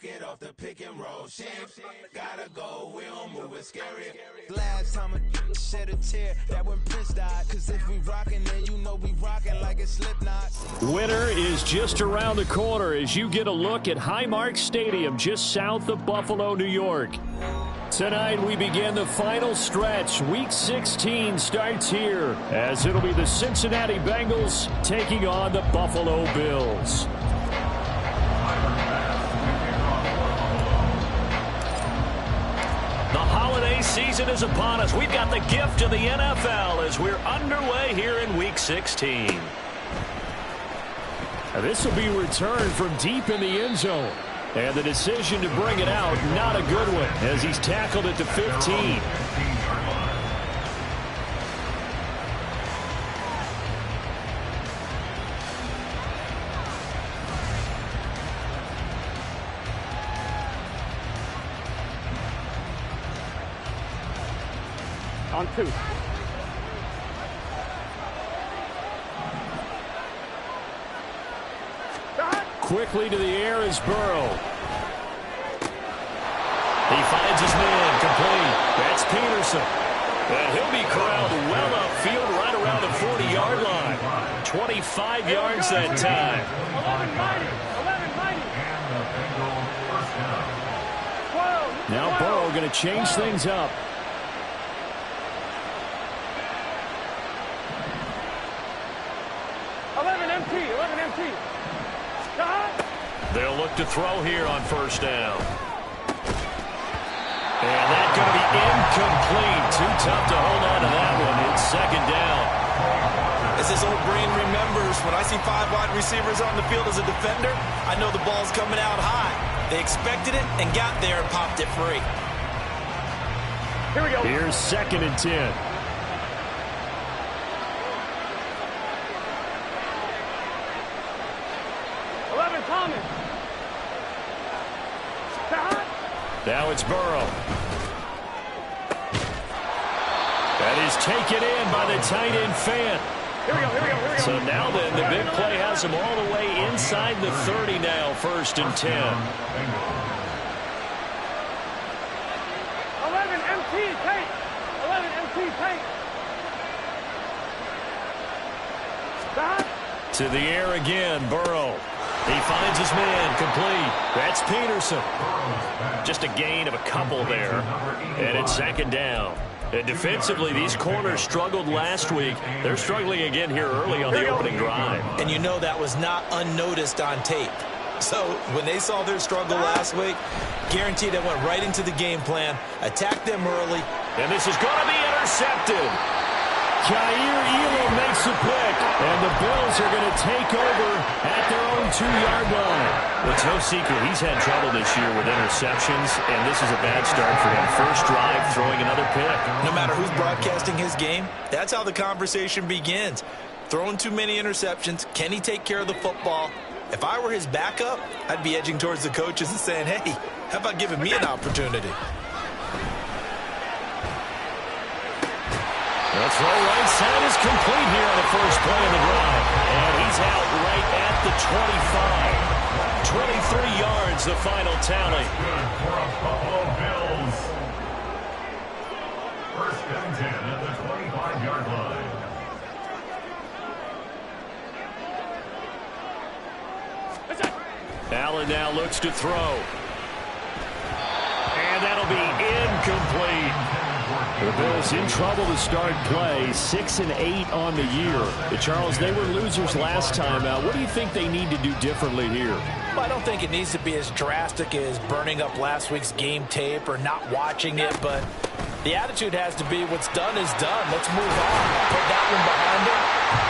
it off the pick and roll. Shit, gotta go, we don't move it scary. Last time a shed a tear, that when Prince died. Cause if we rockin', then you know we rockin' like it's Slipknot. Winter is just around the corner as you get a look at Highmark Stadium just south of Buffalo, New York. Tonight we begin the final stretch. Week 16 starts here as it'll be the Cincinnati Bengals taking on the Buffalo Bills. The holiday season is upon us. We've got the gift of the NFL as we're underway here in Week 16. Now, this will be returned from deep in the end zone. And the decision to bring it out, not a good one, as he's tackled at the 15. On 2. Quickly to the air is Burrow. He finds his man, complete. That's Peterson. And he'll be corralled well upfield right around the 40-yard line. 25 yards that time. 11-90. Now Burrow going to change things up. They'll look to throw here on first down. And that's going to be incomplete. Too tough to hold on to that one. It's second down. As his old brain remembers, when I see 5 wide receivers on the field as a defender, I know the ball's coming out high. They expected it and got there and popped it free. Here we go. Here's 2nd and 10. Thomas. Now it's Burrow. That is taken in by the tight end Fant. Here we go. So now then, the big play has him all the way inside the 30 now, 1st and 10. 11 MT, take. 11 MT, take. To the air again, Burrow. He finds his man, complete. That's Peterson. Just a gain of a couple there. And it's 2nd down. And defensively, these corners struggled last week. They're struggling again here early on the opening drive. And you know that was not unnoticed on tape. So when they saw their struggle last week, guaranteed it went right into the game plan, attacked them early. And this is going to be intercepted. Kaiir Elam makes the pick, and the Bills are going to take over at their own 2-yard line. Well, it's no secret he's had trouble this year with interceptions, and this is a bad start for him. First drive, throwing another pick. No matter who's broadcasting his game, that's how the conversation begins. Throwing too many interceptions, can he take care of the football? If I were his backup, I'd be edging towards the coaches and saying, hey, how about giving me an opportunity? The throw right side is complete here on the first play of the drive. And he's out right at the 25. 23 yards, the final tally. For a Buffalo Bills. 1st and 10 at the 25-yard line. Allen now looks to throw. And that'll be incomplete. The Bills in trouble to start play, 6-8 on the year. Charles, they were losers last time out. What do you think they need to do differently here? Well, I don't think it needs to be as drastic as burning up last week's game tape or not watching it, but the attitude has to be what's done is done. Let's move on. Put that one behind them,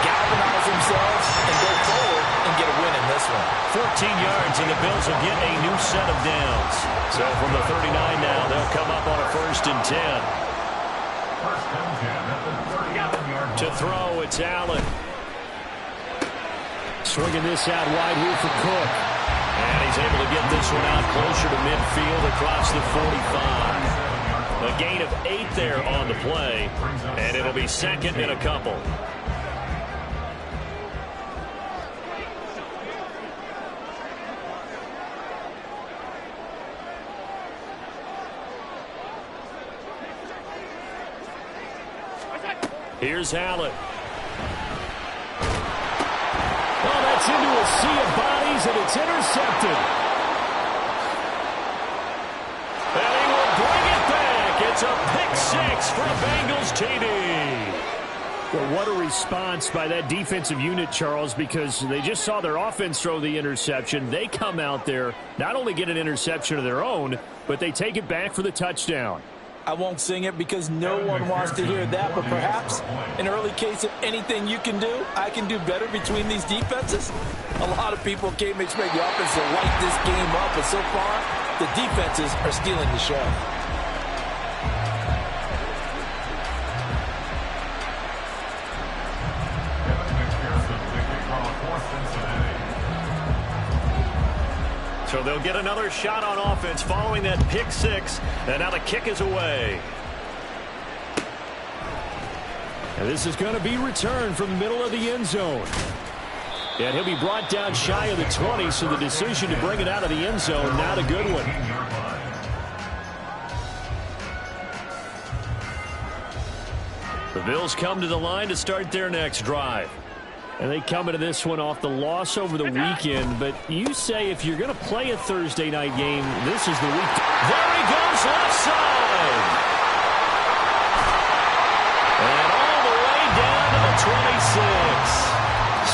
galvanize themselves, and go forward and get a win in this one. 14 yards, and the Bills will get a new set of downs. So from the 39 now, they'll come up on a 1st and 10. To throw, it's Allen. Swinging this out wide here for Cook. And he's able to get this one out closer to midfield across the 45. A gain of 8 there on the play, and it'll be 2nd and a couple. Here's Allen. Oh, that's into a sea of bodies, and it's intercepted. And he will bring it back. It's a pick six for a Bengals TD. Well, what a response by that defensive unit, Charles, because they just saw their offense throw the interception. They come out there, not only get an interception of their own, but they take it back for the touchdown. I won't sing it because no one wants to hear that, but perhaps an early case of anything you can do, I can do better between these defenses. A lot of people came to expect the offense to light this game up, but so far, the defenses are stealing the show. So they'll get another shot on offense following that pick six. And now the kick is away. And this is going to be returned from the middle of the end zone. And he'll be brought down shy of the 20, so the decision to bring it out of the end zone, not a good one. The Bills come to the line to start their next drive. And they come into this one off the loss over the weekend. But you say if you're going to play a Thursday night game, this is the week. There he goes, left side. And all the way down to the 26.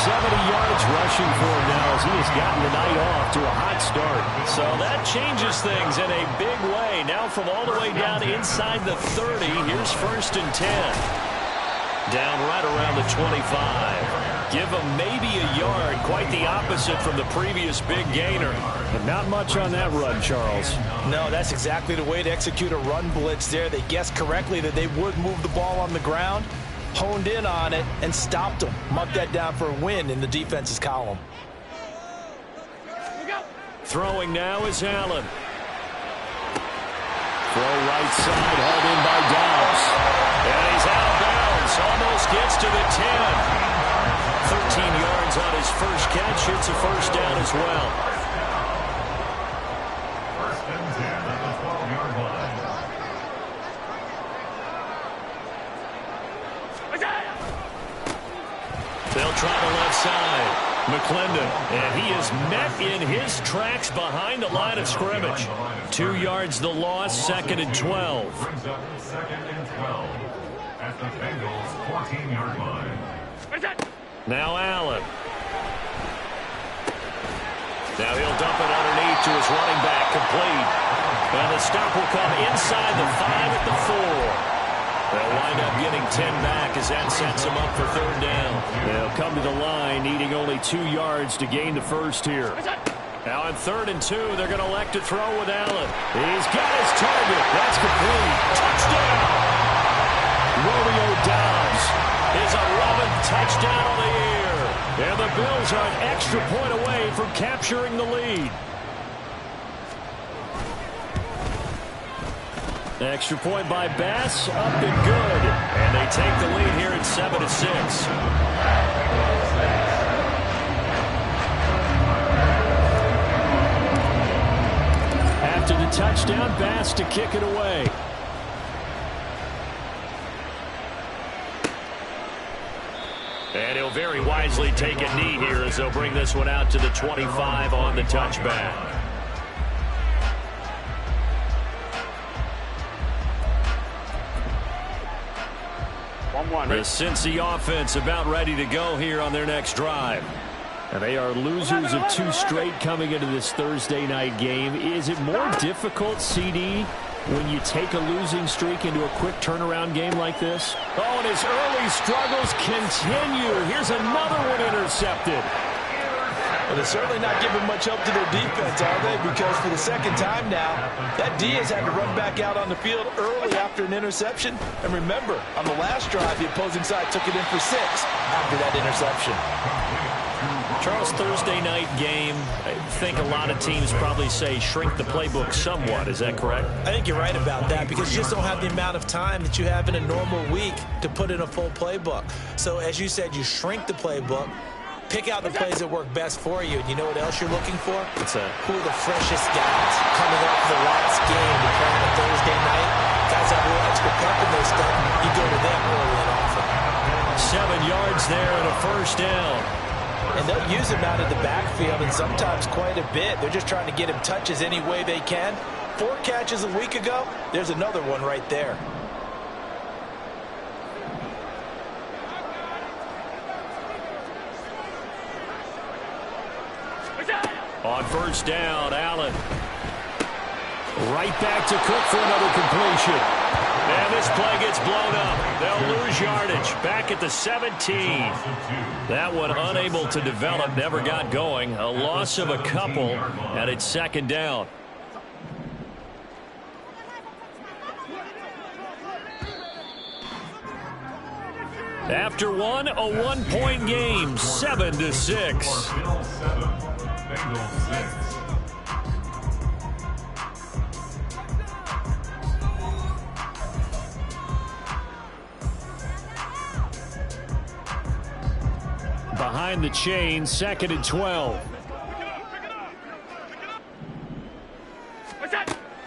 70 yards rushing for him now as he has gotten the night off to a hot start. So that changes things in a big way. Now from all the way down inside the 30, here's 1st and 10. Down right around the 25. Give him maybe a yard, quite the opposite from the previous big gainer. But not much on that run, Charles. No, that's exactly the way to execute a run blitz there. They guessed correctly that they would move the ball on the ground, honed in on it, and stopped them. Mark that down for a win in the defense's column. Throwing now is Allen. Throw right side, held in by Dobbs. And he's out of bounds, almost gets to the 10. 13 yards on his first catch. It's a first down as well. 1st and 10 at the 12-yard line. They'll try the left side. McClendon, and he is met in his tracks behind the line of scrimmage. 2 yards the loss, 2nd and 12. Brings up 2nd and 12 at the Bengals' 14-yard line. Now Allen. Now he'll dump it underneath to his running back, complete. And the stop will come inside the 5 at the 4. They'll wind up getting 10 back as that sets them up for 3rd down. They'll come to the line needing only 2 yards to gain the first here. Now on 3rd and 2, they're going to elect to throw with Allen. He's got his target. That's complete. Touchdown! Romeo Dobbs, his 11th touchdown of the year. And the Bills are an extra point away from capturing the lead. Extra point by Bass, up and good. And they take the lead here at 7-6. After the touchdown, Bass to kick it away. And he'll very wisely take a knee here as they'll bring this one out to the 25 on the touchback. The Cincy offense about ready to go here on their next drive. And they are losers of 2 straight coming into this Thursday night game. Is it more difficult, CD, when you take a losing streak into a quick turnaround game like this? Oh, and his early struggles continue. Here's another one intercepted. Well, they're certainly not giving much help to their defense, are they? Because for the 2nd time now, that Diaz had to run back out on the field early after an interception. And remember, on the last drive, the opposing side took it in for 6 after that interception. Charles, Thursday night game, I think a lot of teams probably say shrink the playbook somewhat. Is that correct? I think you're right about that because you just don't have the amount of time that you have in a normal week to put in a full playbook. So as you said, you shrink the playbook, pick out the plays that work best for you. And you know what else you're looking for? What's that? Who are the freshest guys coming off the last game to play on a Thursday night? Guys have a little extra pep in their step. You go to them early and often. 7 yards there and a first down. And they'll use him out of the backfield, and sometimes quite a bit. They're just trying to get him touches any way they can. 4 catches a week ago, there's another one right there. On first down, Allen. Right back to Cook for another completion. And this play gets blown up. They'll lose yardage. Back at the 17. That one unable to develop, never got going. A loss of a couple, and it's second down. After one, a 1-point game, 7-6. Behind the chain, 2nd and 12.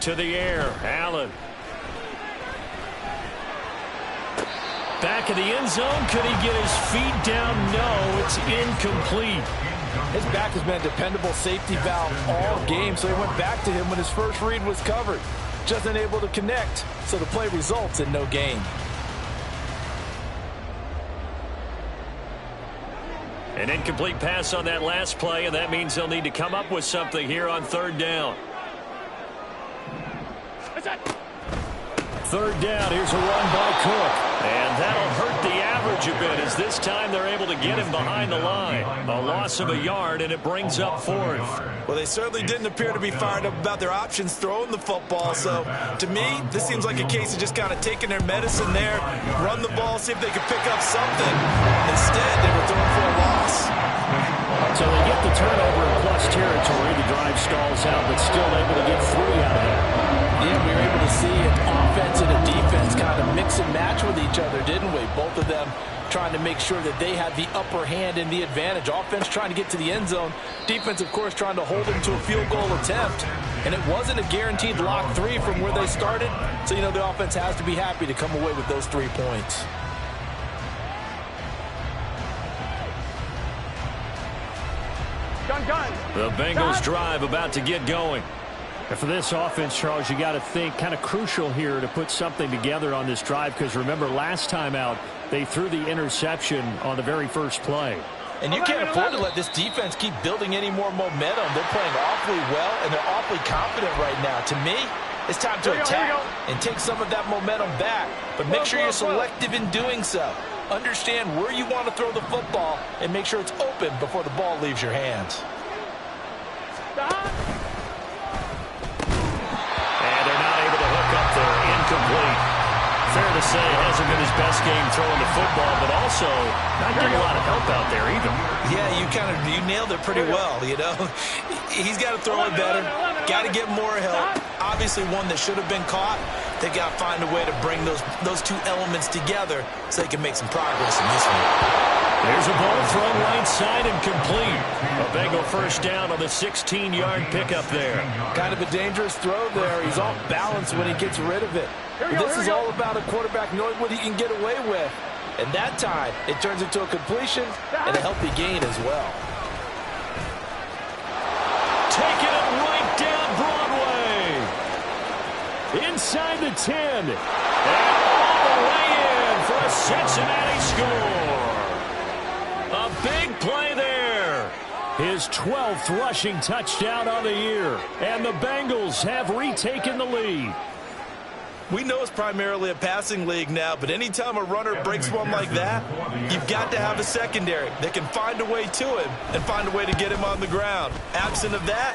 To the air, Allen. Back of the end zone. Could he get his feet down? No, it's incomplete. His back has been a dependable safety valve all game, so he went back to him when his first read was covered. Just unable to connect, so the play results in no gain. An incomplete pass on that last play, and that means they'll need to come up with something here on 3rd down. 3rd down, here's a run by Cook. And that'll hurt the average a bit as this time they're able to get him behind the line. A loss of a yard, and it brings up 4th. Well, they certainly didn't appear to be fired up about their options throwing the football. So, to me, this seems like a case of just kind of taking their medicine there, run the ball, see if they can pick up something. Instead, they were throwing for a loss. So they get the turnover in plus territory. The drive stalls out, but still able to get 3 out of that. Yeah, we were able to see an offense and a defense kind of mix and match with each other, didn't we? Both of them trying to make sure that they had the upper hand and the advantage. Offense trying to get to the end zone. Defense, of course, trying to hold them to a field goal attempt. And it wasn't a guaranteed lock 3 from where they started. So, you know, the offense has to be happy to come away with those 3 points. The Bengals drive about to get going. And for this offense, Charles, you got to think kind of crucial here to put something together on this drive, because remember last time out they threw the interception on the very first play. And you can't afford to let this defense keep building any more momentum. They're playing awfully well, and they're awfully confident right now. To me, it's time to attack and take some of that momentum back. But make sure you're selective in doing so. Understand where you want to throw the football and make sure it's open before the ball leaves your hands. And they're not able to hook up there. Incomplete. Fair to say it hasn't been his best game throwing the football, but also not getting a lot of help out there either. Yeah, you nailed it pretty well, you know. He's got to throw it better. Got to get more help. Obviously one that should have been caught. They got to find a way to bring those 2 elements together so they can make some progress in this one. There's a ball thrown right side and complete. A Bengal first down on the 16-yard pickup there. Kind of a dangerous throw there. He's off balance when he gets rid of it. But this is all about a quarterback knowing what he can get away with. And that time, it turns into a completion and a healthy gain as well. Taking it right down Broadway. Inside the 10. And all the way in for a Cincinnati score. A big play there. His 12th rushing touchdown on the year. And the Bengals have retaken the lead. We know it's primarily a passing league now, but anytime a runner breaks one like that, you've got to have a secondary that can find a way to him and find a way to get him on the ground. Absent of that,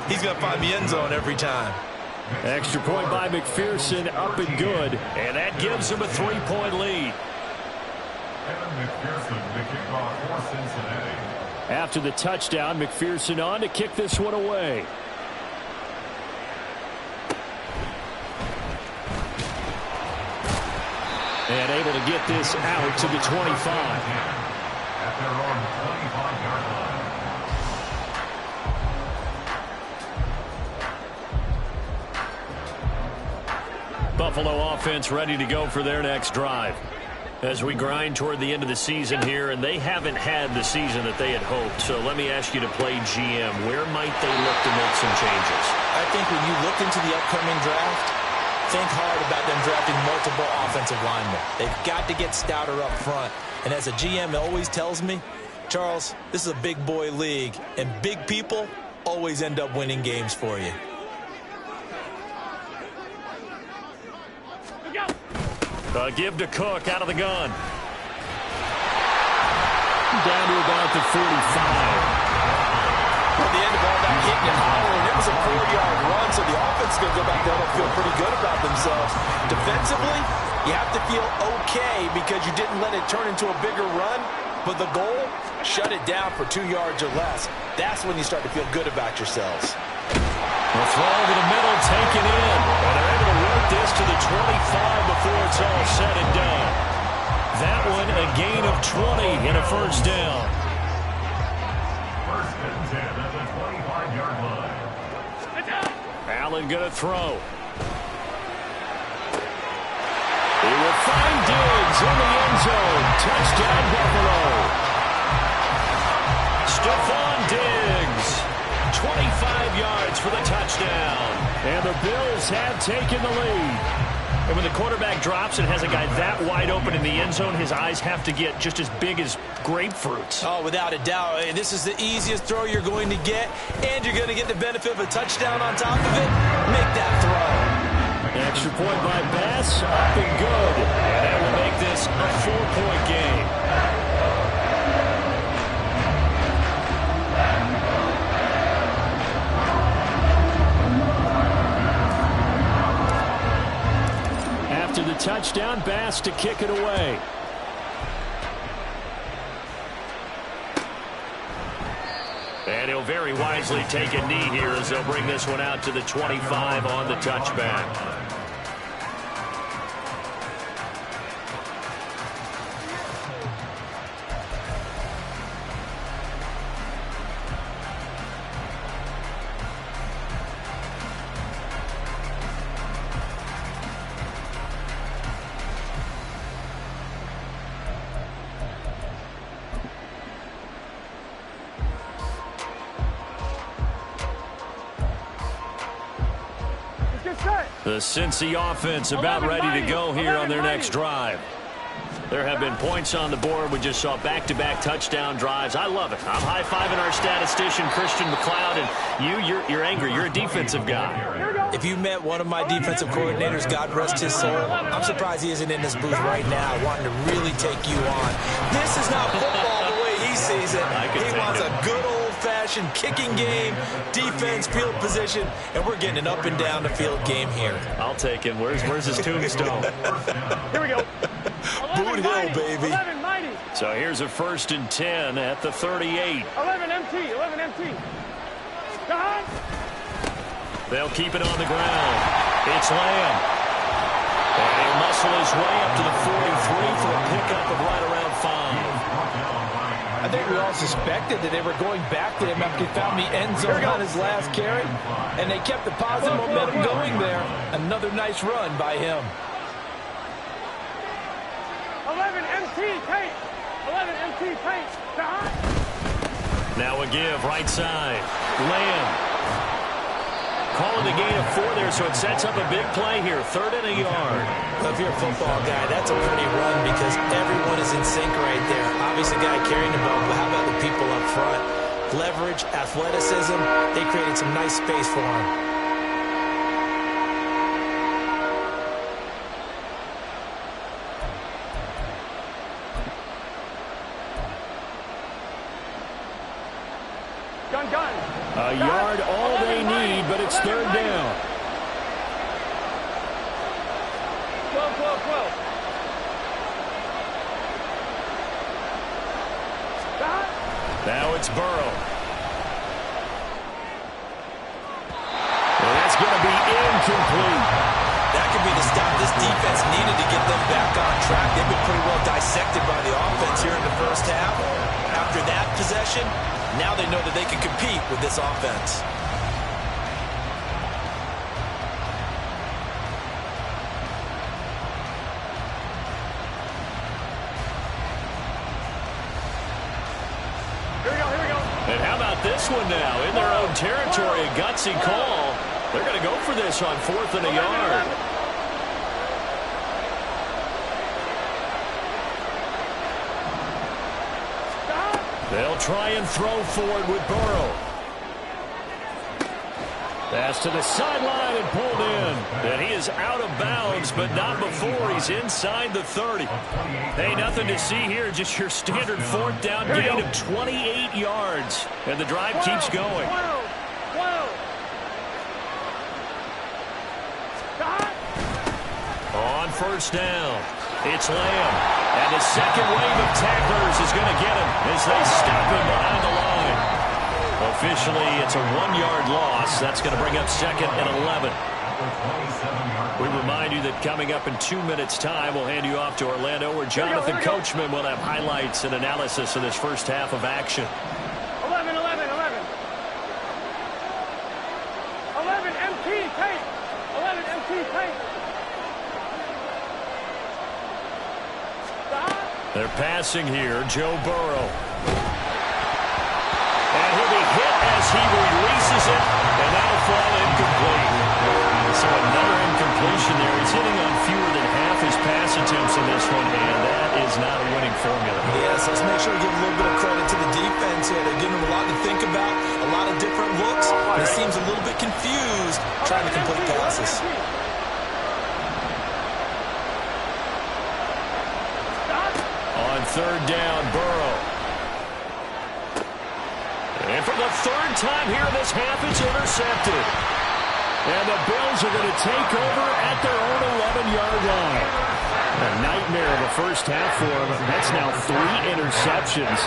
he's going to find the end zone every time. Extra point by McPherson, up and good. And that gives him a 3-point lead. After the touchdown, McPherson on to kick this one away. And able to get this out to the 25. At their own 25-yard line. Buffalo offense ready to go for their next drive. As we grind toward the end of the season here, and they haven't had the season that they had hoped. So let me ask you to play GM. Where might they look to make some changes? I think when you look into the upcoming draft, think hard about them drafting multiple offensive linemen. They've got to get stouter up front. And as a GM always tells me, Charles, this is a big boy league, and big people always end up winning games for you. Give to Cook out of the gun. Down to about the 45. At the end of all that hitting and hollering, it was a 4-yard run, so the offense is going to go back there and feel pretty good about themselves. Defensively, you have to feel okay because you didn't let it turn into a bigger run, but the goal, shut it down for 2 yards or less. That's when you start to feel good about yourselves. The throw over the middle, taken in. And they're able to work this to the 25 before it's all said and done. That one a gain of 20 and a first down. First and 10 at the 25-yard line. Allen going to throw. He will find Diggs in the end zone. Touchdown, Buffalo. Stephon Diggs. 25 yards for the touchdown. And the Bills have taken the lead. And when the quarterback drops and has a guy that wide open in the end zone, his eyes have to get just as big as grapefruits. Oh, without a doubt. This is the easiest throw you're going to get, and you're going to get the benefit of a touchdown on top of it. Make that throw. Extra point by Bass, up and good. And that will make this a 4-point game. After the touchdown, Bass to kick it away. And he'll very wisely take a knee here as they'll bring this one out to the 25 on the touchback. The Cincy offense about ready to go here on their next drive. There have been points on the board. We just saw back-to-back touchdown drives. I love it. I'm high-fiving our statistician, Christian McLeod, and you're angry. You're a defensive guy. If you met one of my defensive coordinators, God rest his soul, I'm surprised he isn't in this booth right now wanting to really take you on. This is not football the way he sees it. He wants a good old-fashioned kicking game, defense, field position, and we're getting an up and down the field game here. I'll take him. Where's his tombstone? Here we go. Boot Hill, baby. 11 mighty. So here's a 1st and 10 at the 38. 11 MT. 11 MT. Behind. They'll keep it on the ground. It's Lamb. And he'll muscle his way up to the 43 for a pickup of right around 5. I think we all suspected that they were going back to him after he found the end zone on his last carry, and they kept the positive momentum going there. Another nice run by him. 11 MT paint. 11 MT paint. Behind. Now a give right side. Lamb. Calling the gain of 4 there, so it sets up a big play here. 3rd and a yard. Well, if you're a football guy, that's a pretty run because everyone is in sync right there. Obviously, the guy carrying the ball, but how about the people up front? Leverage, athleticism, they created some nice space for him. Gun. A yard all they need, but it's 3rd down. 12. Now it's Burrow. And that's going to be incomplete. That could be the stop this defense needed to get them back on track. They've been pretty well dissected by the offense here in the first half. After that possession, now they know that they can compete with this offense. And how about this one now? In their own territory, a gutsy call. They're going to go for this on 4th and a yard. They'll try and throw forward with Burrow. Pass to the sideline and pulled in. And he is out of bounds, but not before he's inside the 30. Hey, nothing to see here. Just your standard 4th down gain of 28 yards. And the drive keeps going. On 1st down, it's Lamb. And the second wave of tacklers is going to get him as they stop him behind the line. Officially, it's a 1-yard loss. That's going to bring up 2nd and 11. We remind you that coming up in 2 minutes' time, we'll hand you off to Orlando, where Jonathan Coachman will have highlights and analysis of this first half of action. 11, 11, 11. 11 MT tape. 11 MT tape. They're passing here. Joe Burrow. And he'll be hit as he releases it, and that'll fall incomplete. So another incompletion there. He's hitting on fewer than half his pass attempts in this one, and that is not a winning formula. Yes, let's make sure we give a little bit of credit to the defense here. They're giving him a lot to think about, a lot of different looks. He seems a little bit confused trying to complete passes. On 3rd down, Burrow. And for the 3rd time here in this half, it's intercepted. And the Bills are going to take over at their own 11-yard line. A nightmare of a first half for him. That's now 3 interceptions.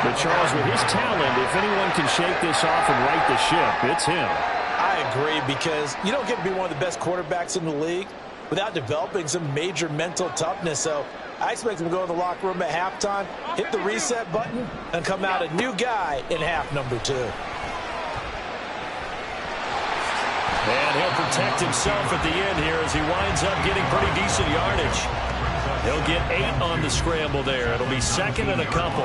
But Charles, with his talent, if anyone can shake this off and right the ship, it's him. I agree, because you don't get to be one of the best quarterbacks in the league without developing some major mental toughness. So I expect him to go in the locker room at halftime, hit the reset button, and come out a new guy in half number 2. And he'll protect himself at the end here as he winds up getting pretty decent yardage. He'll get 8 on the scramble there. It'll be 2nd and a couple.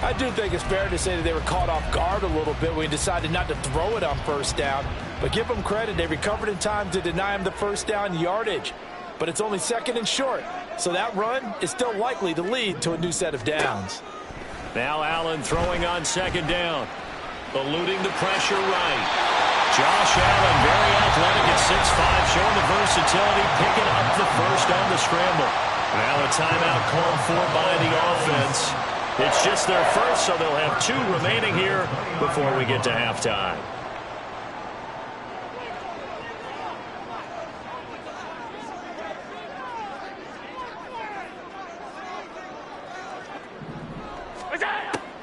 I do think it's fair to say that they were caught off guard a little bit when he decided not to throw it on 1st down. But give them credit. They recovered in time to deny him the 1st down yardage. But it's only 2nd and short. So that run is still likely to lead to a new set of downs. Now Allen throwing on 2nd down. Eluding the pressure right. Josh Allen, very athletic at 6'5", showing the versatility, picking up the 1st on the scramble. Now a timeout called for by the offense. It's just their 1st, so they'll have 2 remaining here before we get to halftime.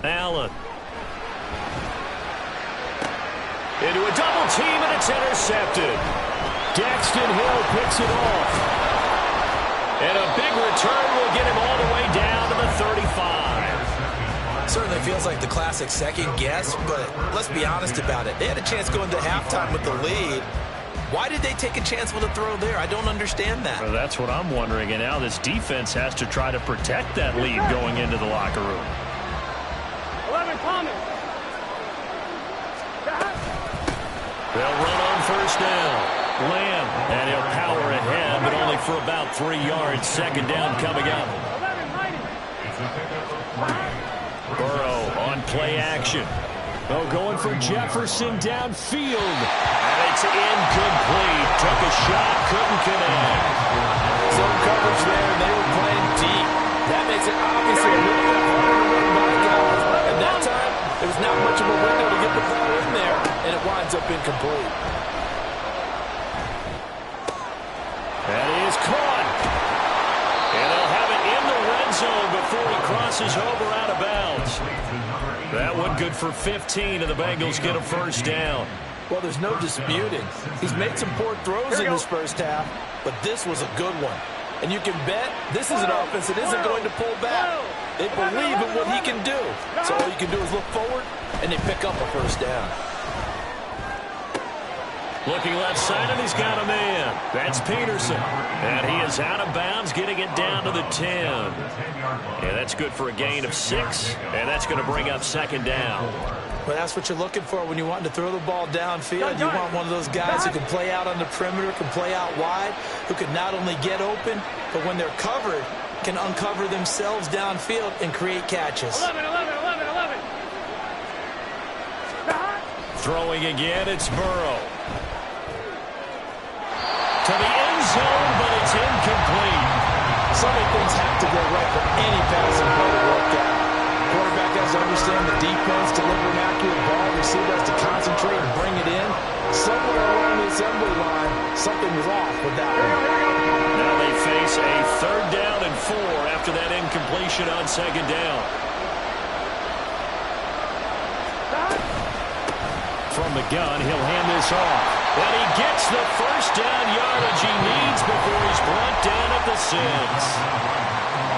Allen. Into a double team, and it's intercepted. Daxton Hill picks it off. And a big return will get him all the way down to the 35. Certainly feels like the classic second guess, but let's be honest about it. They had a chance going to halftime with the lead. Why did they take a chance with a throw there? I don't understand that. Well, that's what I'm wondering. And now this defense has to try to protect that lead going into the locker room. 11 Thomas. They'll run on 1st down. Lamb, and he'll power ahead, but only for about 3 yards. 2nd down coming up. Burrow on play action. Oh, going for Jefferson downfield. And it's incomplete. Took a shot, couldn't connect. Zone coverage there, and they were playing deep. That makes it obviously a little bit harder to run by guys. And that time, there was not much of a window to get the ball in there, and it winds up incomplete. That is caught. And they'll have it in the red zone before he crosses over out of bounds. That one good for 15, and the Bengals get a 1st down. Well, there's no disputing. He's made some poor throws in this first half, but this was a good one. And you can bet this is an offense that isn't going to pull back. They believe in what he can do. So all you can do is look forward, and they pick up a 1st down. Looking left side, and he's got a man. That's Peterson. And he is out of bounds, getting it down to the 10. Yeah, that's good for a gain of 6, and that's going to bring up 2nd down. Well, that's what you're looking for when you want to throw the ball downfield. You want one of those guys who can play out on the perimeter, can play out wide, who can not only get open, but when they're covered, can uncover themselves downfield and create catches. 11. Throwing again, it's Burrow. To the end zone, but it's incomplete. So many things have to go right for any passing play to work out. Quarterback has to understand the defense, deliver an accurate ball, receiver has to concentrate and bring it in. Somewhere along the assembly line, something was off with that one. Now they face a 3rd down and 4 after that incompletion on 2nd down. From the gun, he'll hand this off. And he gets the 1st down yardage he needs before he's brought down at the 6.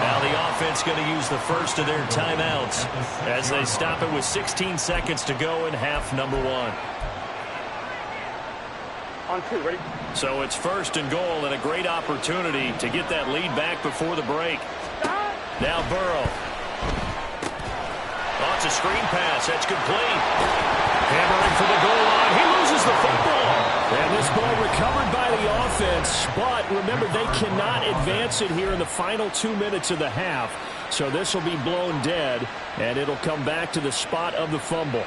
Now the offense going to use the first of their timeouts as they stop it with 16 seconds to go in half number 1. On 2, ready? So it's 1st and goal and a great opportunity to get that lead back before the break. Now Burrow. Oh, it's a screen pass. That's complete. Hammering for the goal line. He loses the football. And this ball recovered by the offense. But remember, they cannot advance it here in the final 2 minutes of the half. So this will be blown dead, and it'll come back to the spot of the fumble.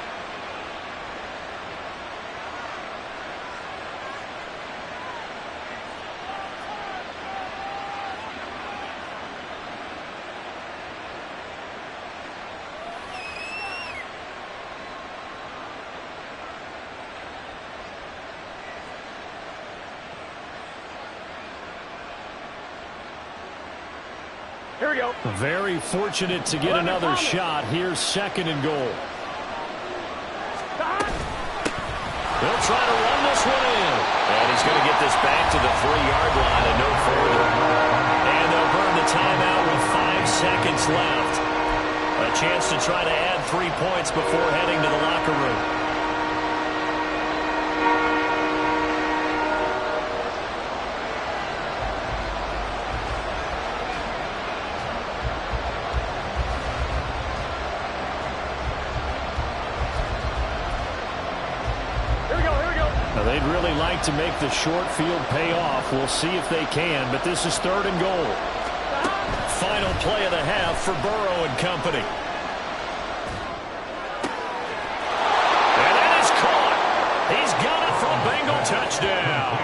Here we go. Very fortunate to get another shot. Here's 2nd and goal. They'll try to run this one in. And he's going to get this back to the 3-yard line and no further. And they'll burn the timeout with 5 seconds left. A chance to try to add 3 points before heading to the locker room. They'd really like to make the short field pay off. We'll see if they can, but this is 3rd and goal. Final play of the half for Burrow and company. And that is caught. He's got it for a Bengal touchdown.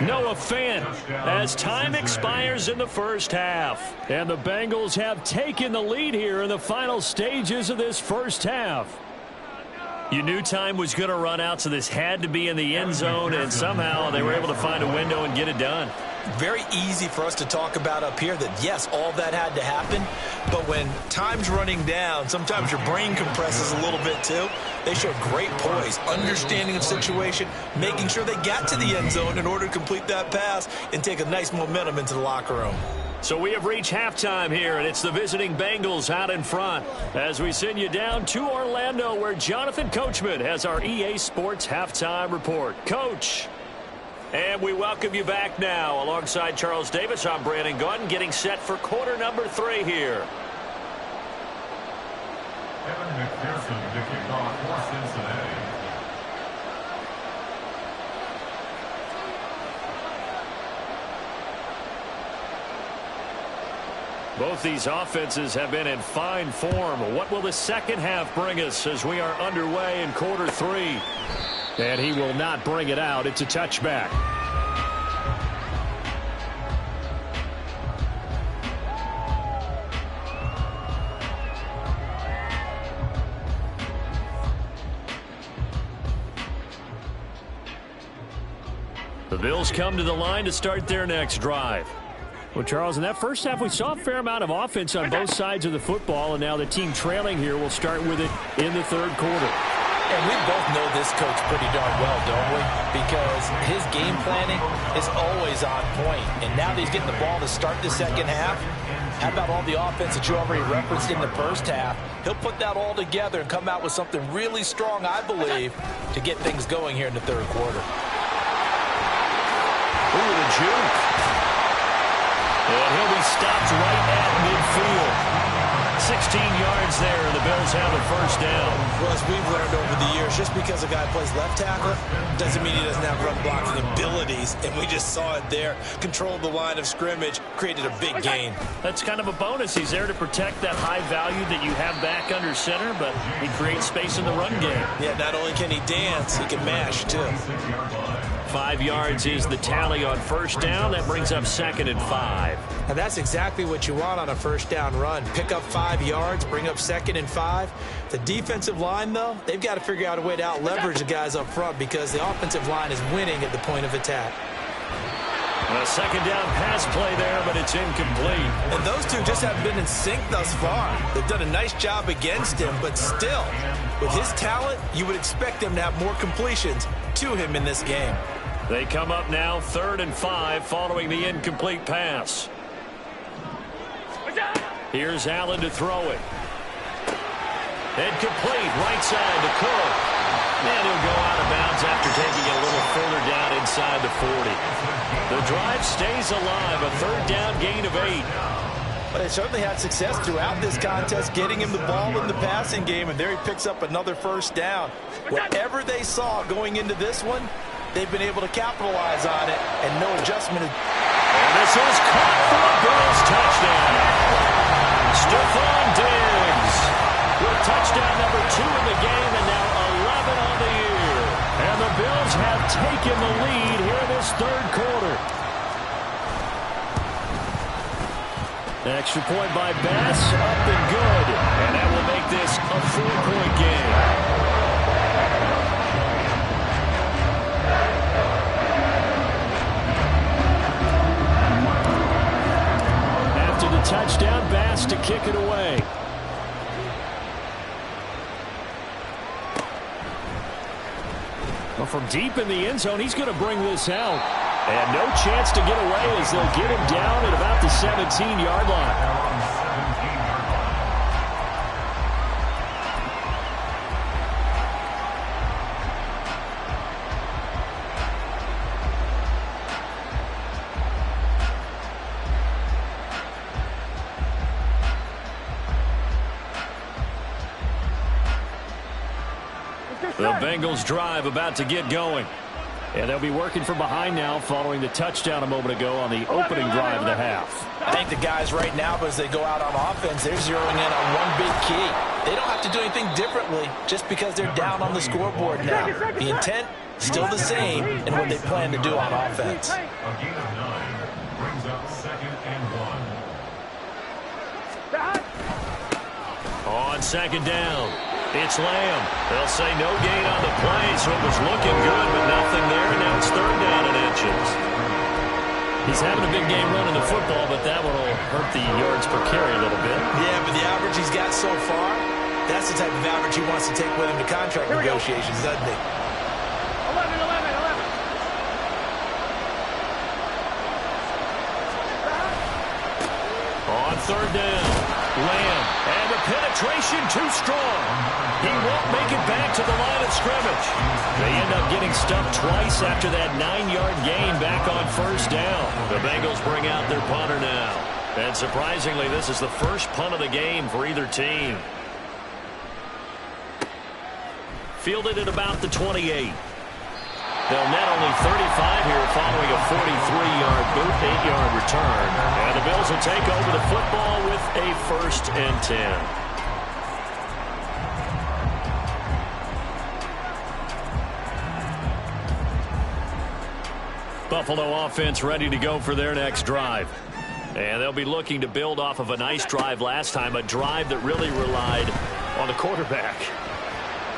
Noah Fant as time expires in the first half. And the Bengals have taken the lead here in the final stages of this first half. You knew time was going to run out, so this had to be in the end zone, and somehow they were able to find a window and get it done. Very easy for us to talk about up here that, yes, all that had to happen, but when time's running down, sometimes your brain compresses a little bit too. They showed great poise, understanding of situation, making sure they got to the end zone in order to complete that pass and take a nice momentum into the locker room. So we have reached halftime here, and it's the visiting Bengals out in front as we send you down to Orlando, where Jonathan Coachman has our EA Sports Halftime Report. Coach, and we welcome you back now. Alongside Charles Davis, I'm Brandon Gaudin, getting set for quarter number 3 here. Kevin McPherson to kick off for Cincinnati. Both these offenses have been in fine form. What will the second half bring us as we are underway in quarter 3? And he will not bring it out. It's a touchback. The Bills come to the line to start their next drive. Well, Charles, in that first half, we saw a fair amount of offense on both sides of the football, and now the team trailing here will start with it in the third quarter. And we both know this coach pretty darn well, don't we? Because his game planning is always on point. And now that he's getting the ball to start the second half, how about all the offense that you already referenced in the first half? He'll put that all together and come out with something really strong, I believe, to get things going here in the third quarter. Ooh, the juke. And he'll be stopped right at midfield. 16 yards there, and the Bills have a first down. Well, as we've learned over the years, just because a guy plays left tackle doesn't mean he doesn't have run blocking abilities, and we just saw it there. Controlled the line of scrimmage, created a big gain. That's kind of a bonus. He's there to protect that high value that you have back under center, but he creates space in the run game. Yeah, not only can he dance, he can mash, too. 5 yards is the tally on first down. That brings up 2nd and 5. And that's exactly what you want on a first down run. Pick up 5 yards, bring up 2nd and 5. The defensive line, though, they've got to figure out a way to out-leverage the guys up front because the offensive line is winning at the point of attack. A second down pass play there, but it's incomplete. And those two just haven't been in sync thus far. They've done a nice job against him, but still, with his talent, you would expect him to have more completions to him in this game. They come up now 3rd and 5 following the incomplete pass. Here's Allen to throw it. Incomplete, right side to Cook. And he'll go out of bounds after taking it a little further down inside the 40. The drive stays alive, a 3rd down gain of 8. But they certainly had success throughout this contest, getting him the ball in the passing game, and there he picks up another first down. Whatever they saw going into this one, they've been able to capitalize on it, and no adjustment. And this is caught for a Bills touchdown. Stephon Diggs with touchdown number 2 in the game, and now 11 on the year. And the Bills have taken the lead here in this 3rd quarter. Extra point by Bass, up and good. And that will make this a 4-point game. After the touchdown, Bass to kick it away. Well, from deep in the end zone, he's going to bring this out. And no chance to get away as they'll get him down at about the 17-yard line. The Bengals drive about to get going. And they'll be working from behind now following the touchdown a moment ago on the opening drive of the half. I think the guys right now, as they go out on offense, they're zeroing in on one big key. They don't have to do anything differently just because they're down on the scoreboard now. The intent, still the same in what they plan to do on offense. A gain of 9 brings up 2nd and 1. On 2nd down, it's Lamb. They'll say no gain on the play, so it was looking good, but nothing there. Now it's 3rd down and inches. He's having a big game running the football, but that one will hurt the yards per carry a little bit. Yeah, but the average he's got so far, that's the type of average he wants to take with him to contract negotiations, doesn't he? 11. On 3rd down, Lamb, and the penetration too strong. He won't make it back to the line of scrimmage. They end up getting stuffed twice after that 9-yard gain back on 1st down. The Bengals bring out their punter now. And surprisingly, this is the first punt of the game for either team. Fielded at about the 28. They'll net only 35 here following a 43-yard boot, 8-yard return. And the Bills will take over the football with a 1st and 10. Buffalo offense ready to go for their next drive. And they'll be looking to build off of a nice drive last time, a drive that really relied on the quarterback.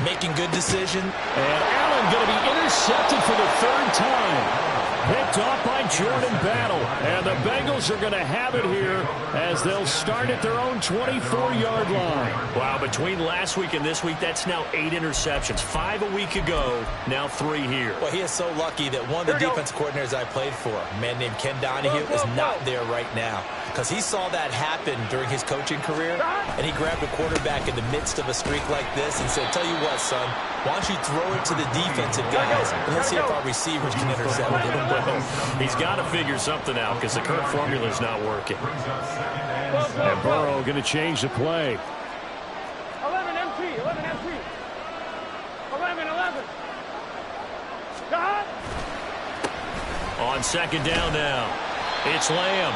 Making good decision. And Allen going to be intercepted for the 3rd time. Picked off by Jordan Battle. And the Bengals are going to have it here as they'll start at their own 24-yard line. Wow, between last week and this week, that's now 8 interceptions. 5 a week ago, now 3 here. Well, he is so lucky that one of the defense coordinators I played for, a man named Ken Donahue, is not there right now. Because he saw that happen during his coaching career, and he grabbed a quarterback in the midst of a streak like this and said, tell you what, son, why don't you throw it to the defensive guys, and let's see if our receivers can intercept it. Well, he's got to figure something out because the current formula is not working. And Burrow going to change the play. 11 MT, 11 MT. 11. God. On second down now, it's Lamb.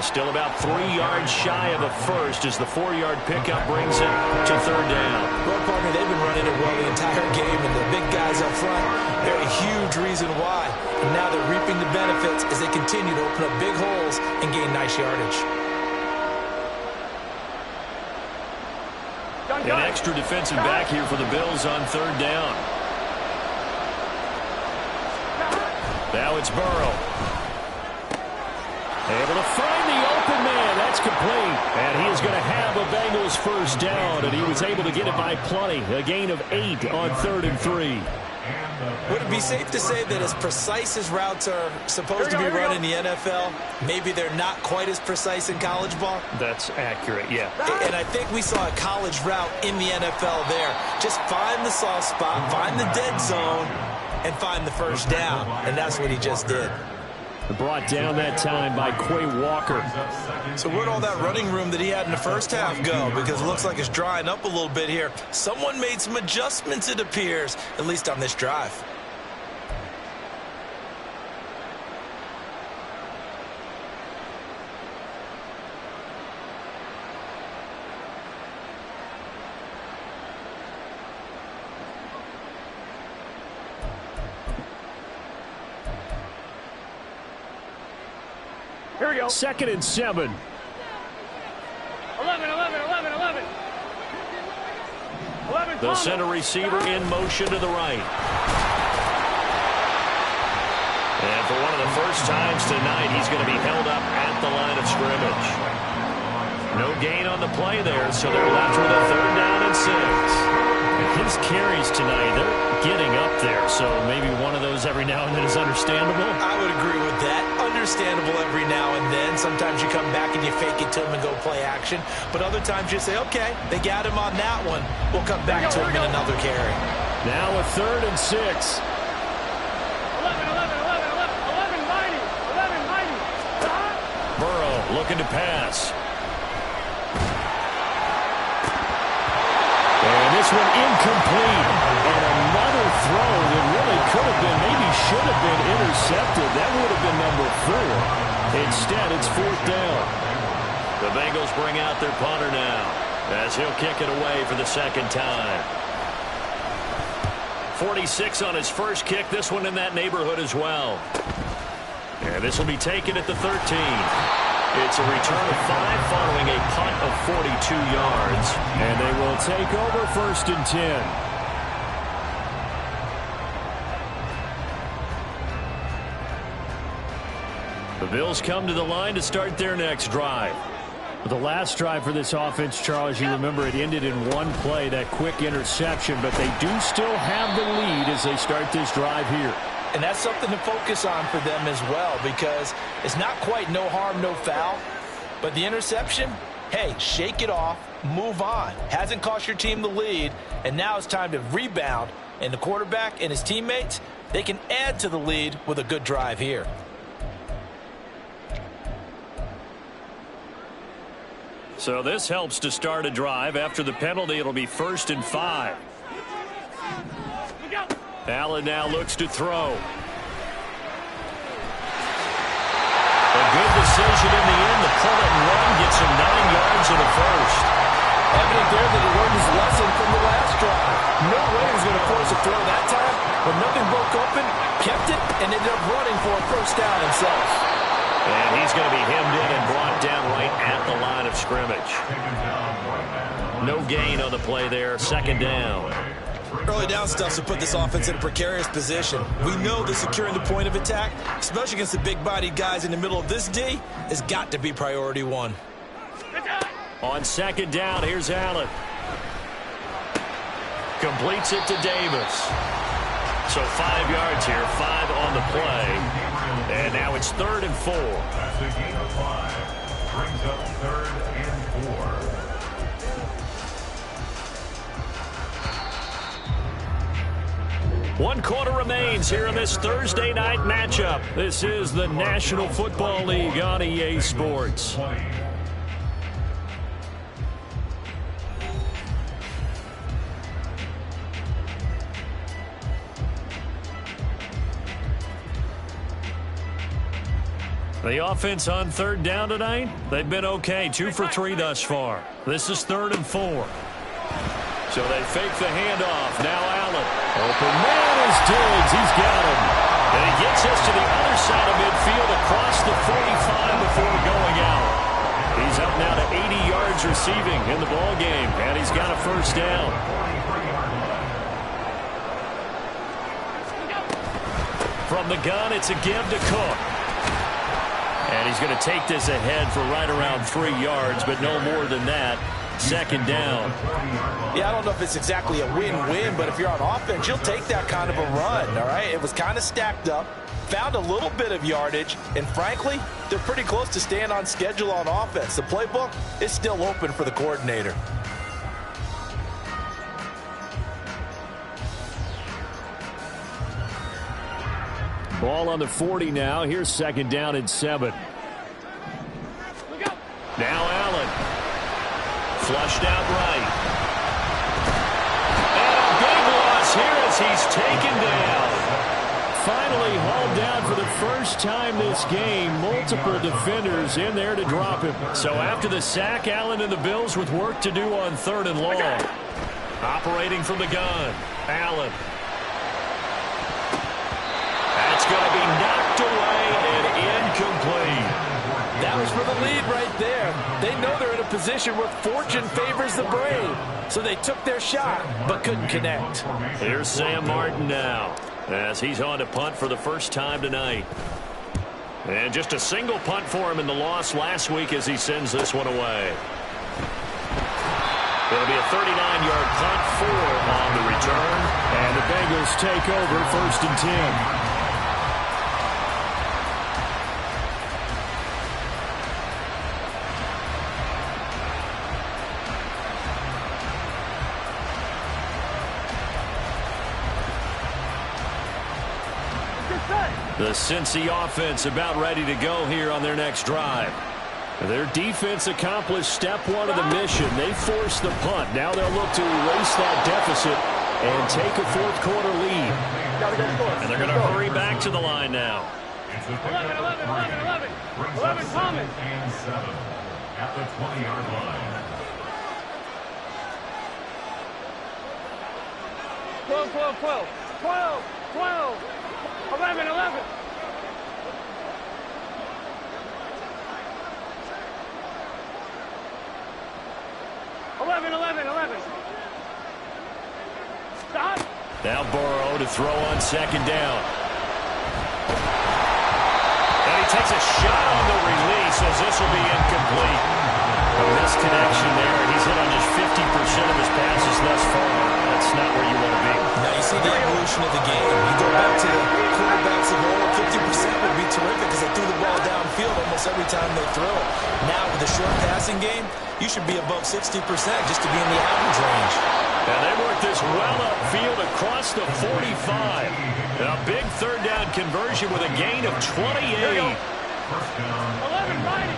Still about 3 yards shy of a first as the 4-yard pickup brings it to third down. Well, partner, they've been running it well the entire game, and the big guys up front, they're a huge reason why. And now they're reaping the benefits as they continue to open up big holes and gain nice yardage. An extra defensive back here for the Bills on third down. Now it's Burrow. Able to find the open man. That's complete. And he is going to have a Bengals first down, and he was able to get it by plenty. A gain of 8 on 3rd and 3. Would it be safe to say that as precise as routes are supposed to be run in the NFL, maybe they're not quite as precise in college ball? That's accurate, yeah. And I think we saw a college route in the NFL there. Just find the soft spot, find the dead zone, and find the first down. And that's what he just did. Brought down that time by Quay Walker. So where'd all that running room that he had in the first half go? Because it looks like it's drying up a little bit here. Someone made some adjustments, it appears, at least on this drive. Here we go. 2nd and 7. 11. The center receiver in motion to the right. And for one of the first times tonight, he's going to be held up at the line of scrimmage. No gain on the play there, so they're left with a 3rd down and 6. His carries tonight, they're getting up there, so maybe one of those every now and then is understandable. I would agree with that. Understandable every now and then. Sometimes you come back and you fake it to him and go play action. But other times you say, okay, they got him on that one. We'll come back to him in another carry. Now a 3rd and 6. 11 mighty. Burrow looking to pass. And this one incomplete. And another throw that really could have been, maybe should have been intercepted. That would have been number 4. Instead, it's 4th down. The Bengals bring out their punter now as he'll kick it away for the 2nd time. 46 on his first kick. This one in that neighborhood as well. And this will be taken at the 13. It's a return of 5 following a punt of 42 yards. And they will take over 1st and 10. The Bills come to the line to start their next drive. The last drive for this offense, Charles, you remember it ended in one play, that quick interception, but they do still have the lead as they start this drive here. And that's something to focus on for them as well, because it's not quite no harm, no foul. But the interception, hey, shake it off, move on. Hasn't cost your team the lead, and now it's time to rebound. And the quarterback and his teammates, they can add to the lead with a good drive here. So this helps to start a drive. After the penalty, it'll be 1st and 5. Allen now looks to throw. A good decision in the end to pull it and run, gets him 9 yards in the first. Evident there that he learned his lesson from the last drive. No way he was going to force a throw that time, but nothing broke open, kept it, and ended up running for a first down himself. And he's going to be hemmed in and brought down right at the line of scrimmage. No gain on the play there, 2nd down. Early down stuff to put this offense in a precarious position. We know that securing the point of attack, especially against the big-bodied guys in the middle of this D, has got to be priority 1. On 2nd down, here's Allen. Completes it to Davis. So 5 yards here, 5 on the play. And now it's 3rd and 4. That's a gain of 5. Brings up 3rd and 4. 1 quarter remains here in this Thursday night matchup. This is the National Football League on EA Sports. The offense on 3rd down tonight, they've been okay. 2 for 3 thus far. This is 3rd and 4. So they fake the handoff. Now Allen. Open man is Diggs. He's got him. And he gets us to the other side of midfield across the 45 before going out. He's up now to 80 yards receiving in the ball game, and he's got a 1st down. From the gun, it's a give to Cook. And he's going to take this ahead for right around 3 yards, but no more than that. 2nd down. Yeah, I don't know if it's exactly a win-win, but if you're on offense, you'll take that kind of a run, all right? It was kind of stacked up, found a little bit of yardage, and frankly, they're pretty close to staying on schedule on offense. The playbook is still open for the coordinator. Ball on the 40 now. Here's 2nd down and 7. Now Allen. Flushed out right. And a big loss here as he's taken down. Finally hauled down for the first time this game. Multiple defenders in there to drop him. So after the sack, Allen and the Bills with work to do on 3rd and long. Operating from the gun. Allen. That's going to be knocked away and incomplete. That was for the lead right there. They know they're in a position where fortune favors the brave. So they took their shot, but couldn't connect. Here's Sam Martin now, as he's on to punt for the first time tonight. And just a single punt for him in the loss last week as he sends this one away. It'll be a 39-yard punt, 4 on the return. And the Bengals take over 1st and 10. The Cincy offense about ready to go here on their next drive. Their defense accomplished step 1 of the mission. They forced the punt. Now they'll look to erase that deficit and take a 4th quarter lead. And they're going to hurry back to the line now. 11 common. And 7 at the 20-yard line. 12. 11. 11. Stop. Now Burrow to throw on 2nd down. And he takes a shot on the release as this will be incomplete. A misconnection there. He's hit on just 50% of his passes thus far. That's not where you want to be. Now you see the evolution of the game. You go back to the quarterbacks of old, 50% would be terrific because they threw the ball downfield almost every time they throw it. Now with the short passing game, you should be above 60% just to be in the average range. And they work this well upfield across the 45. A big 3rd down conversion with a gain of 28. 11 mighty.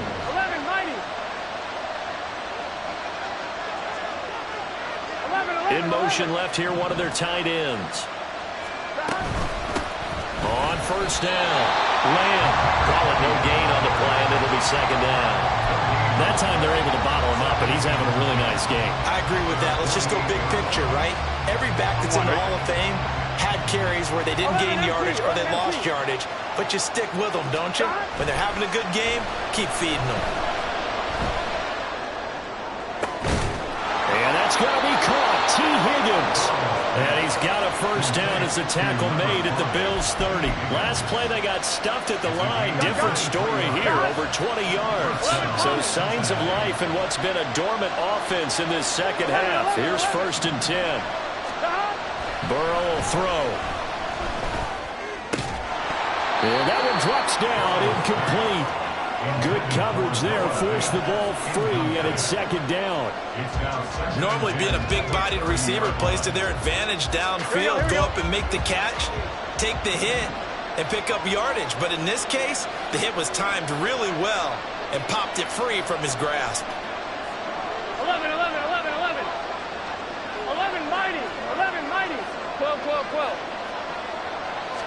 In motion left here, one of their tight ends. On 1st down, Lamb. Call it no gain on the play, and it'll be 2nd down. That time they're able to bottle him up, and he's having a really nice game. I agree with that. Let's just go big picture, right? Every back that's in the Hall of Fame had carries where they didn't gain yardage or they lost yardage, but you stick with them, don't you? When they're having a good game, keep feeding them. And that's going to be caught. T. Higgins. And he's got a 1st down as the tackle made at the Bills' 30. Last play they got stuffed at the line. Different story here, over 20 yards. So signs of life in what's been a dormant offense in this 2nd half. Here's 1st and 10. Burrow will throw. And that one drops down, incomplete. Good coverage there. Forced the ball free, and it's second down. Normally being a big-bodied receiver plays to their advantage downfield. Go up and make the catch, take the hit, and pick up yardage. But in this case, the hit was timed really well and popped it free from his grasp. 11, 11, 11, 11. 11 mighty. 11 mighty. 12, 12, 12.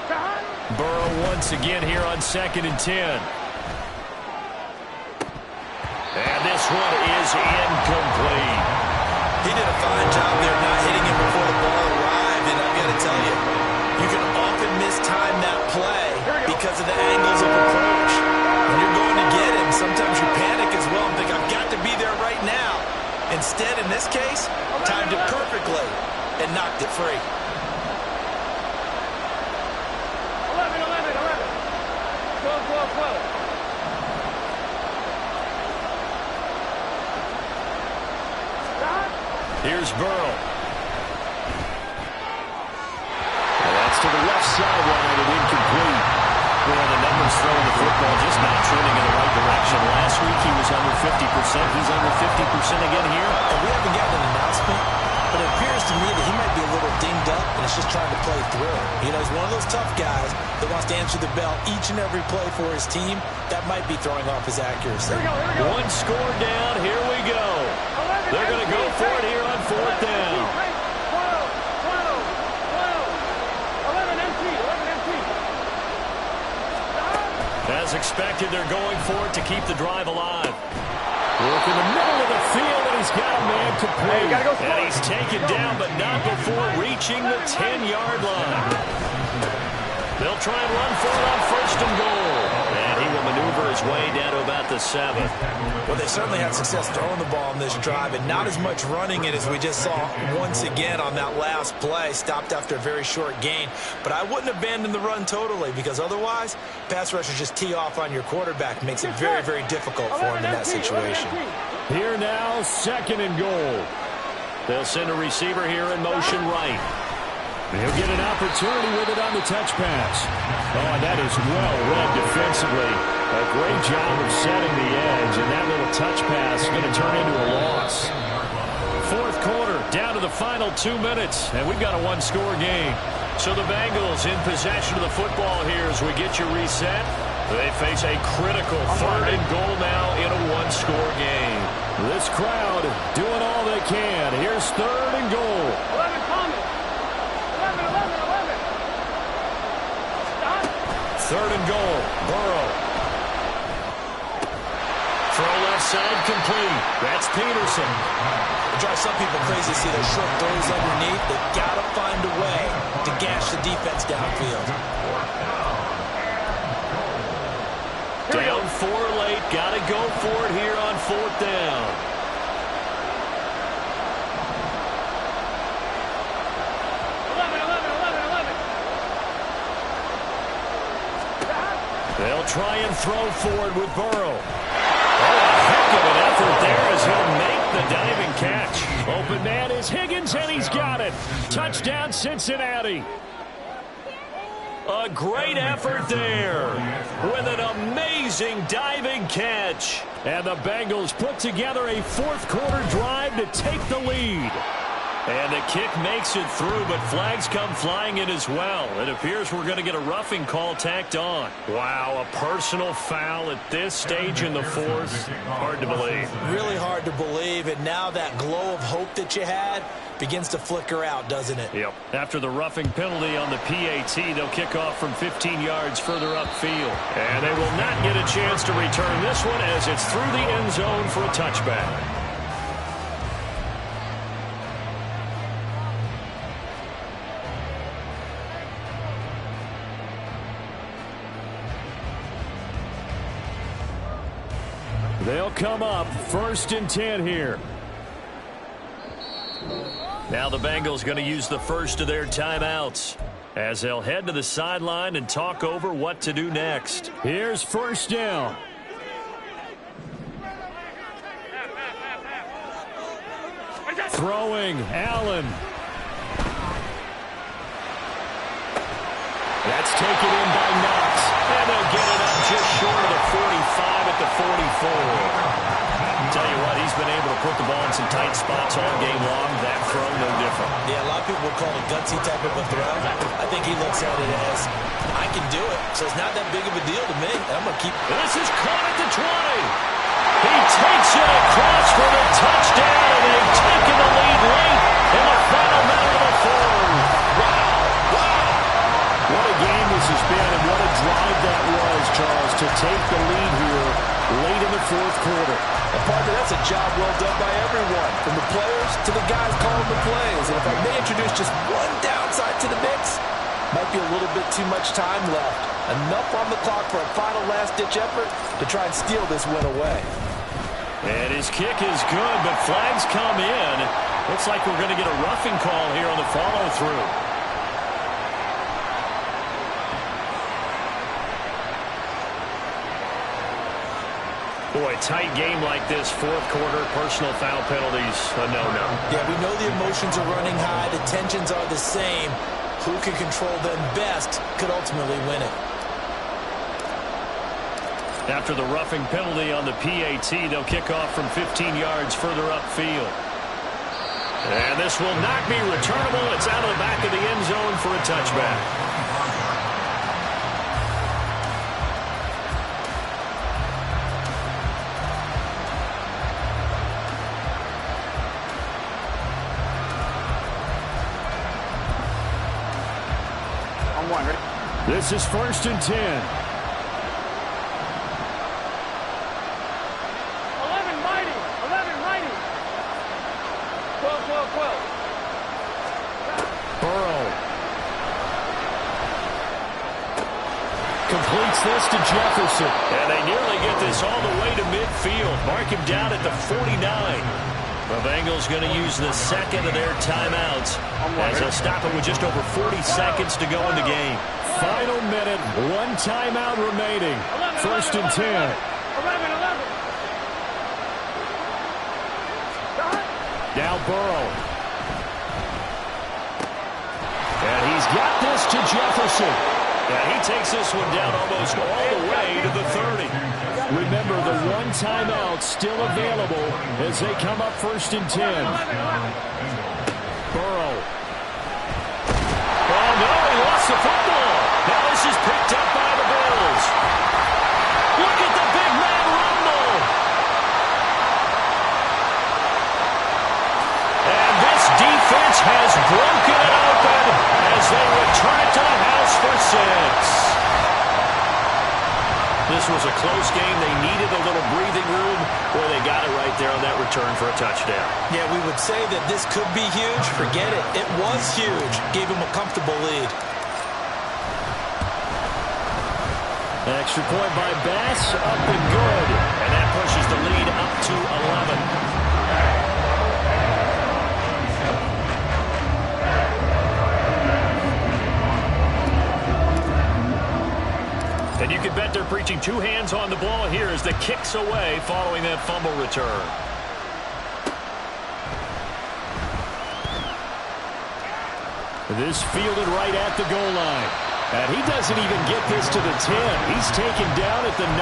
Stop. Burrow once again here on 2nd and 10. And this one is incomplete. He did a fine job there not hitting him before the ball arrived. And I've got to tell you, you can often mistime that play because of the angles of approach. When you're going to get him, sometimes you panic as well and think, I've got to be there right now. Instead, in this case, timed it perfectly and knocked it free. 11, 11, 11. 12, 12, 12. Here's Burrow. Well, that's to the left sideline and incomplete. Well, the numbers throwing the football just not trending in the right direction. Last week he was under 50%. He's under 50% again here. And we haven't gotten an announcement, but it appears to me that he might be a little dinged up and is just trying to play through. You know, he's one of those tough guys that wants to answer the bell each and every play for his team. That might be throwing off his accuracy. Here we go. One score down. Here we go. They're going to go for it here on 4th down. 11 MT. As expected, they're going for it to keep the drive alive. Work in the middle of the field, and he's got a man complete. And he's taken down, but not before reaching the 10-yard line. They'll try and run for it on 1st and goal. And he will maneuver his way down to about the 7. Well, they certainly had success throwing the ball on this drive, and not as much running it as we just saw once again on that last play. Stopped after a very short gain. But I wouldn't abandon the run totally, because otherwise, pass rushers just tee off on your quarterback. Makes it very, very difficult for him in that situation. Here now, 2nd and goal. They'll send a receiver here in motion right. He'll get an opportunity with it on the touch pass. Oh, and that is well read defensively. A great job of setting the edge, and that little touch pass is going to turn into a loss. 4th quarter, down to the final 2 minutes, and we've got a one-score game. So the Bengals in possession of the football here as we get you reset. They face a critical 3rd and goal now in a one-score game. This crowd doing all they can. Here's 3rd and goal. 11 Thomas. 11, 11, 11. Stop. 3rd and goal. Burrow. Throw left side complete. That's Peterson. It drives some people crazy to see those short throws underneath. They've got to find a way to gash the defense downfield. Down 4 late. Got to go for it here on 4th down. They'll try and throw forward with Burrow. Oh, a heck of an effort there as he'll make the diving catch. Open man is Higgins, and he's got it. Touchdown, Cincinnati. A great effort there with an amazing diving catch. And the Bengals put together a 4th quarter drive to take the lead. And the kick makes it through, but flags come flying in as well. It appears we're going to get a roughing call tacked on. Wow, a personal foul at this stage in the 4th. Hard to believe. Really hard to believe, and now that glow of hope that you had begins to flicker out, doesn't it? Yep. After the roughing penalty on the PAT, they'll kick off from 15 yards further upfield. And they will not get a chance to return this one as it's through the end zone for a touchback. They'll come up 1st and 10 here. Now the Bengals going to use the first of their timeouts as they'll head to the sideline and talk over what to do next. Here's 1st down. Throwing, Allen. That's taken in by Knox. And they'll get it up just short of the 45 at the in some tight spots all game long. That throw, no different. Yeah, a lot of people would call it a gutsy type of a throw. I think he looks at it as, I can do it, so it's not that big of a deal to me. I'm going to keep. This is caught at the 20. He takes it across for the touchdown, and they've taken the lead late in the final minute of the fourth. Wow. What a game this has been, and what a drive that was, Charles, to take the lead here late in the fourth quarter. And partner, that's a job well done by everyone, from the players to the guys calling the plays. And if I may introduce just one downside to the mix, might be a little bit too much time left. Enough on the clock for a final last-ditch effort to try and steal this win away. And his kick is good, but flags come in. Looks like we're going to get a roughing call here on the follow-through. Boy, tight game like this, fourth quarter, personal foul penalties, a no-no. Yeah, we know the emotions are running high, the tensions are the same. Who can control them best could ultimately win it. After the roughing penalty on the PAT, they'll kick off from 15 yards further upfield. And this will not be returnable. It's out of the back of the end zone for a touchback. This is 1st and 10. 11 mighty. 12. Burrow completes this to Jefferson. And they nearly get this all the way to midfield. Mark him down at the 49. The Bengals going to use the second of their timeouts as they'll stop it with just over 40 seconds to go in the game. Final minute, one timeout remaining. 1st and 10. 11. Now Burrow. And he's got this to Jefferson. And he takes this one down almost all the way to the 30. Remember, the one timeout still available as they come up 1st and 10. Burrow. Oh, no, he lost the football. Now this is picked up by the Bills. Look at the big man rumble. And this defense has broken it open as they return it to the house for 6. This was a close game. They needed a little breathing room. Boy, they got it right there on that return for a touchdown. Yeah, we would say that this could be huge. Forget it. It was huge. Gave him a comfortable lead. Extra point by Bass, up and good. And that pushes the lead up to 11. And you can bet they're preaching two hands on the ball here as the kick's away following that fumble return. This fielded right at the goal line. And he doesn't even get this to the 10. He's taken down at the 9.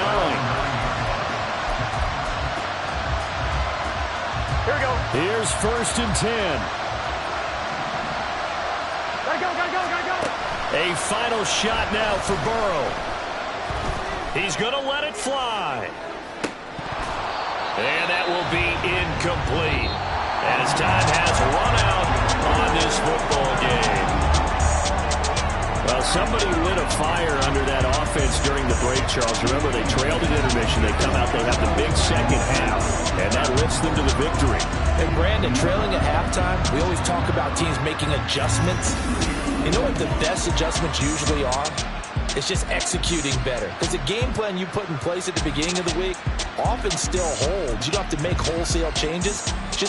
Here we go. Here's 1st and 10. Gotta go. A final shot now for Burrow. He's going to let it fly. And that will be incomplete as time has run out on this football game. Well, somebody lit a fire under that offense during the break, Charles. Remember, they trailed at intermission. They come out, they have the big second half, and that lifts them to the victory. And Brandon, trailing at halftime, we always talk about teams making adjustments. You know what the best adjustments usually are? It's just executing better. Because the game plan you put in place at the beginning of the week often still holds. You don't have to make wholesale changes. Just